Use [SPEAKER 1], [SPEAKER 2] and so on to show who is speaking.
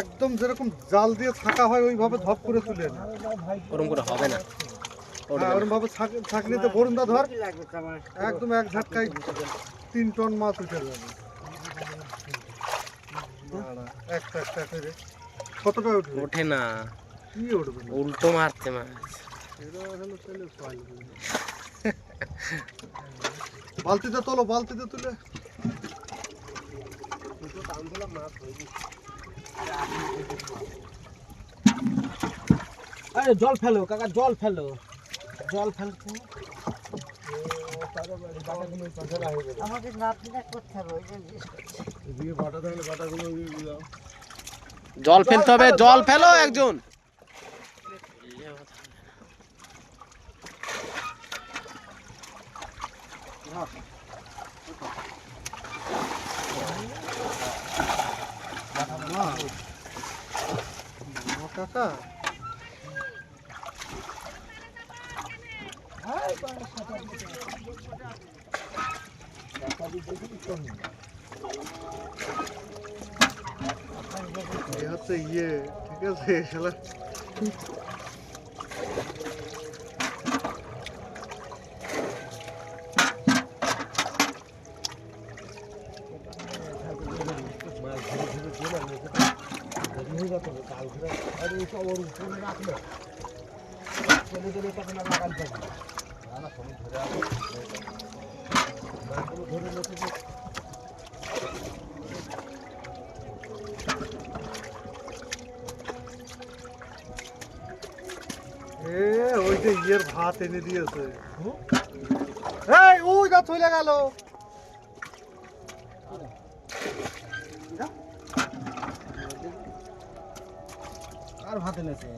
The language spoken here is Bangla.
[SPEAKER 1] একদম যেরকম জাল দিয়ে ছাকা হয় ওইভাবে ধপ করে তুলে না,
[SPEAKER 2] ওরকম করে হবে না।
[SPEAKER 1] ওরকম ভাবে ছাকনিতে বরুণদা ধর, একদম এক ঝাটকায় 3 টন মাছ উঠে যাবে। একটা একটা করে কতটা উঠবে?
[SPEAKER 2] ওঠে না,
[SPEAKER 1] কি উঠবে না?
[SPEAKER 2] উল্টো মারছে মাছ।
[SPEAKER 1] বালতিতে তোলো, বালতিতে তুলে
[SPEAKER 3] আরে জল ফেলো কাকা, জল ফেলো, জল ফেলছো।
[SPEAKER 4] আমাকে নাতনিটা করতে হবে, ওই জন্য
[SPEAKER 2] জল ফেলতে হবে, জল ফেলো একজন।
[SPEAKER 1] কাকা এই হচ্ছে ইয়ে, ঠিক আছে শালা। ওই যে ইয়ের ভাত এনে দিয়েছে, এই ওই যা চলে গেল।
[SPEAKER 3] আর ভাত এনেছে